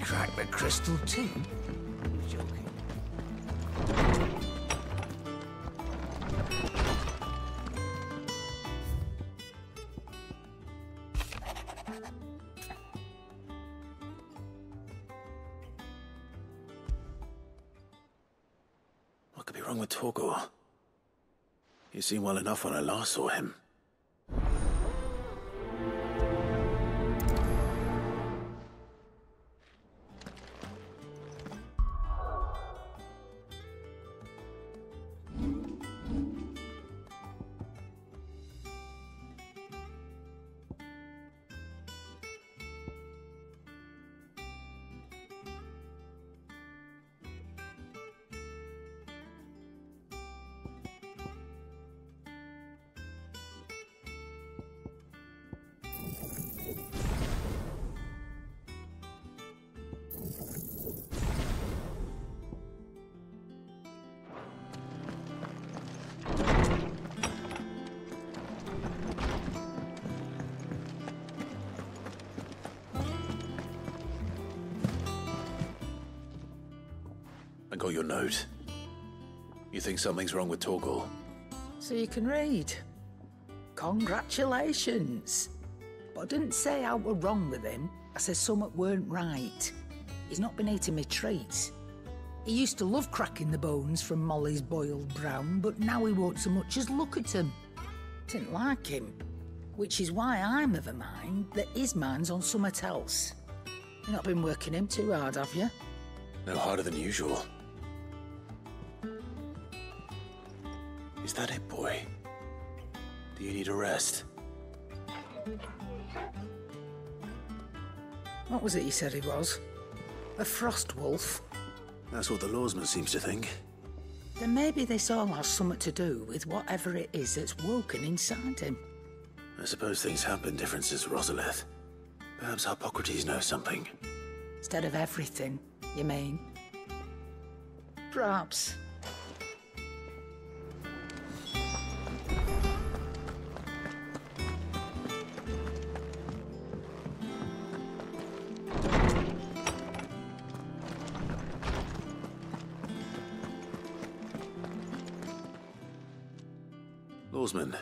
crack the crystal too? Joking. What could be wrong with Torgor? He seemed well enough when I last saw him. I got your note. You think something's wrong with Torgor? So you can read. Congratulations. But I didn't say I were wrong with him. I said something weren't right. He's not been eating me treats. He used to love cracking the bones from Molly's boiled brown, but now he won't so much as look at them. Didn't like him. Which is why I'm of a mind that his mind's on something else. You've not been working him too hard, have you? No harder than usual. Is that it, boy? Do you need a rest? What was it he said he was? A frost wolf? That's what the lawsman seems to think. Then maybe this all has something to do with whatever it is that's woken inside him. I suppose things have been different since Rosalith. Perhaps Hippocrates knows something. Instead of everything, you mean? Perhaps. Lawsman,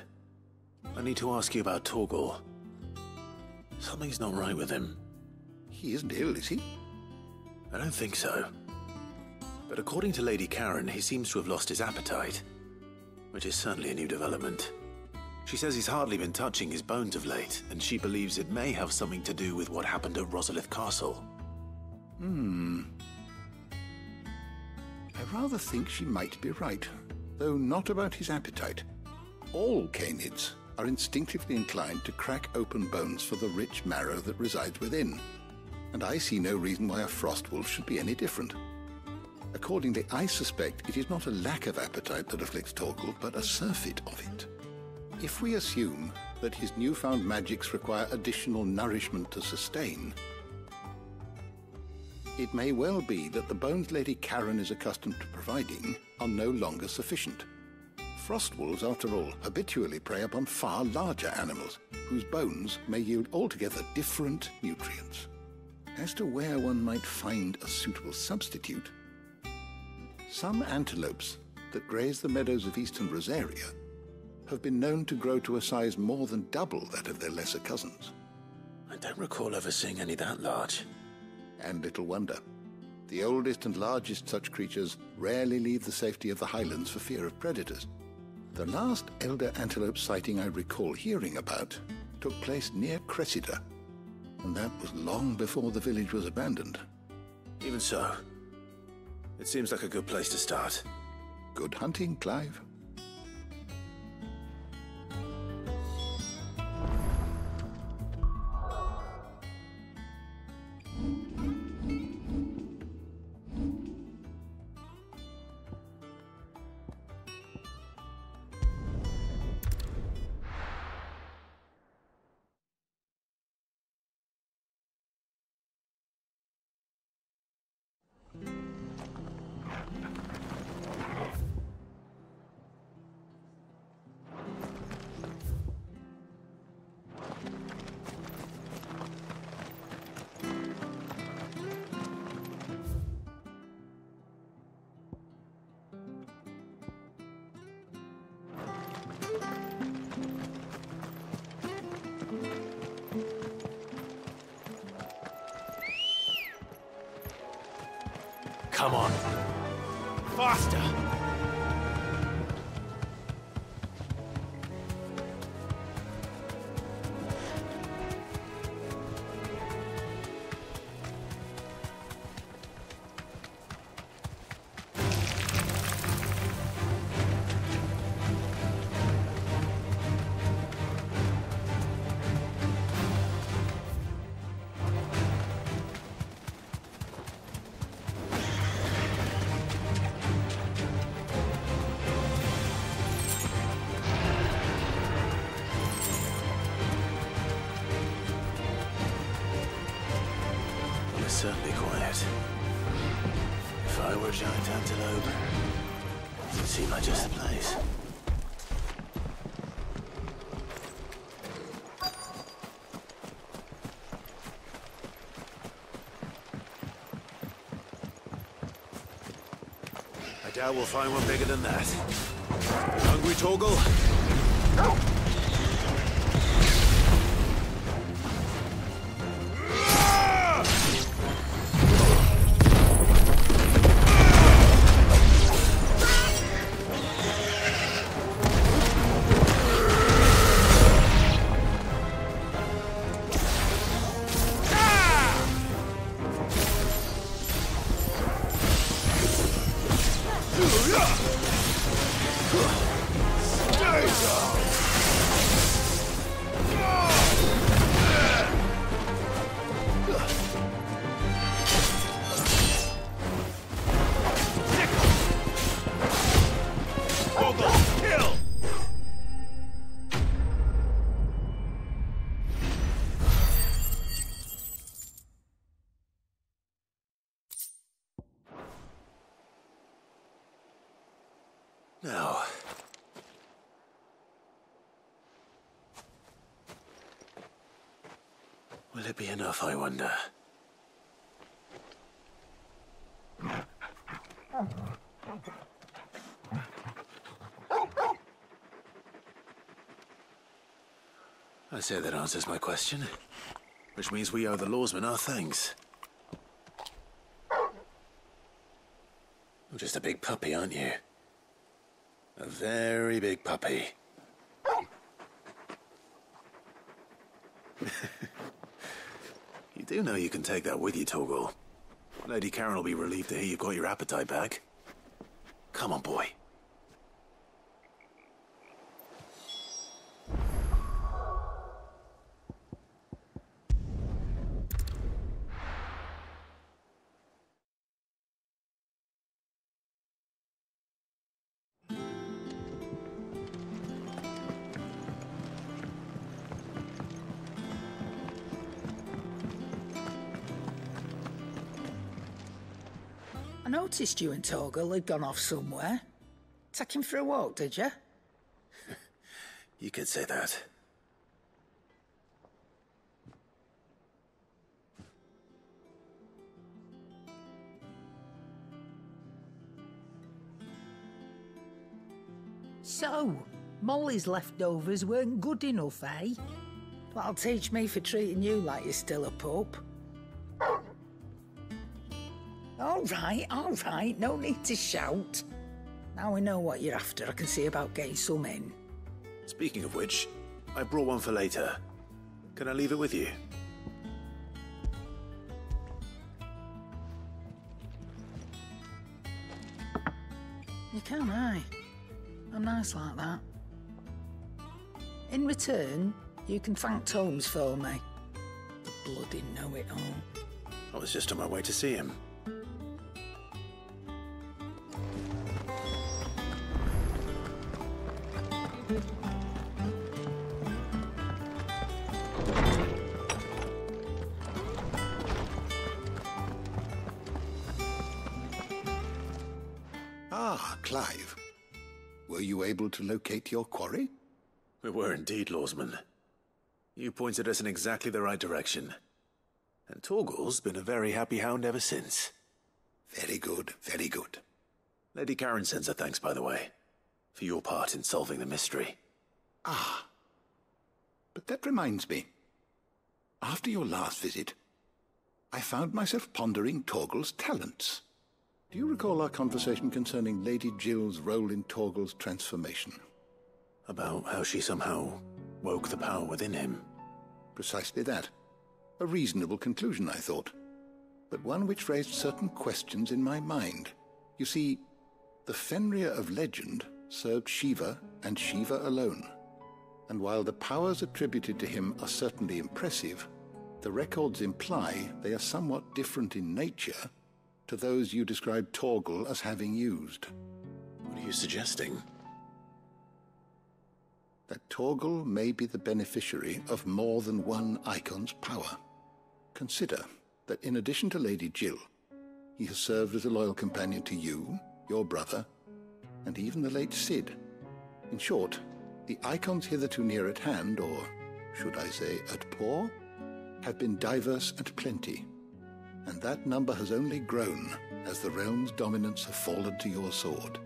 I need to ask you about Torgor. Something's not right with him. He isn't ill, is he? I don't think so. But according to Lady Karen, he seems to have lost his appetite, which is certainly a new development. She says he's hardly been touching his bones of late, and she believes it may have something to do with what happened at Rosalith Castle. I rather think she might be right, though not about his appetite. All canids are instinctively inclined to crack open bones for the rich marrow that resides within, and I see no reason why a frost wolf should be any different. Accordingly, I suspect it is not a lack of appetite that afflicts Torgor, but a surfeit of it. If we assume that his newfound magics require additional nourishment to sustain, it may well be that the bones Lady Karen is accustomed to providing are no longer sufficient. Frost wolves, after all, habitually prey upon far larger animals, whose bones may yield altogether different nutrients. As to where one might find a suitable substitute, some antelopes that graze the meadows of eastern Rosaria have been known to grow to a size more than double that of their lesser cousins. I don't recall ever seeing any that large. And little wonder. The oldest and largest such creatures rarely leave the safety of the highlands for fear of predators. The last elder antelope sighting I recall hearing about took place near Cressida, and that was long before the village was abandoned. Even so, it seems like a good place to start. Good hunting, Clive. Come on. Faster! Certainly quiet. If I were a giant antelope, it would seem like just the place. I doubt we'll find one bigger than that. Hungry, Torgal? Now, will it be enough, I wonder? I say that answers my question, which means we owe the lawsmen our thanks. You're just a big puppy, aren't you? A very big puppy. You do know you can take that with you, Torgal. Lady Karen will be relieved to hear you've got your appetite back. Come on, boy. I noticed you and Torgal had gone off somewhere. Take him for a walk, did you? You could say that. So, Molly's leftovers weren't good enough, eh? That'll teach me for treating you like you're still a pup. All right, no need to shout. Now we know what you're after, I can see about getting some in. Speaking of which, I brought one for later. Can I leave it with you? You can, aye. I'm nice like that. In return, you can thank Tomes for me. The bloody know-it-all. I was just on my way to see him. Ah, Clive. Were you able to locate your quarry? We were indeed, Lawsman. You pointed us in exactly the right direction. And Torgal's been a very happy hound ever since. Very good, very good. Lady Karen sends her thanks, by the way, for your part in solving the mystery. Ah. But that reminds me. After your last visit, I found myself pondering Torgal's talents. Do you recall our conversation concerning Lady Jill's role in Torgal's transformation? About how she somehow woke the power within him? Precisely that. A reasonable conclusion, I thought, but one which raised certain questions in my mind. You see, the Fenrir of legend served Shiva and Shiva alone, and while the powers attributed to him are certainly impressive, the records imply they are somewhat different in nature to those you described Torgal as having used. What are you suggesting? That Torgal may be the beneficiary of more than one icon's power. Consider that in addition to Lady Jill, he has served as a loyal companion to you, your brother, and even the late Cid. In short, the icons hitherto near at hand, or should I say at paw, have been diverse and plenty, and that number has only grown as the realm's dominance have fallen to your sword.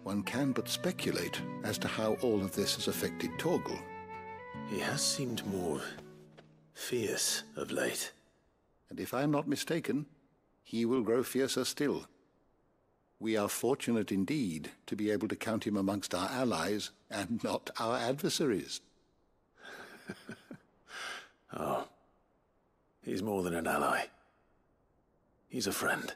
One can but speculate as to how all of this has affected Torgal. He has seemed more fierce of late. And if I am not mistaken, he will grow fiercer still. We are fortunate indeed to be able to count him amongst our allies and not our adversaries. Oh, he's more than an ally. He's a friend.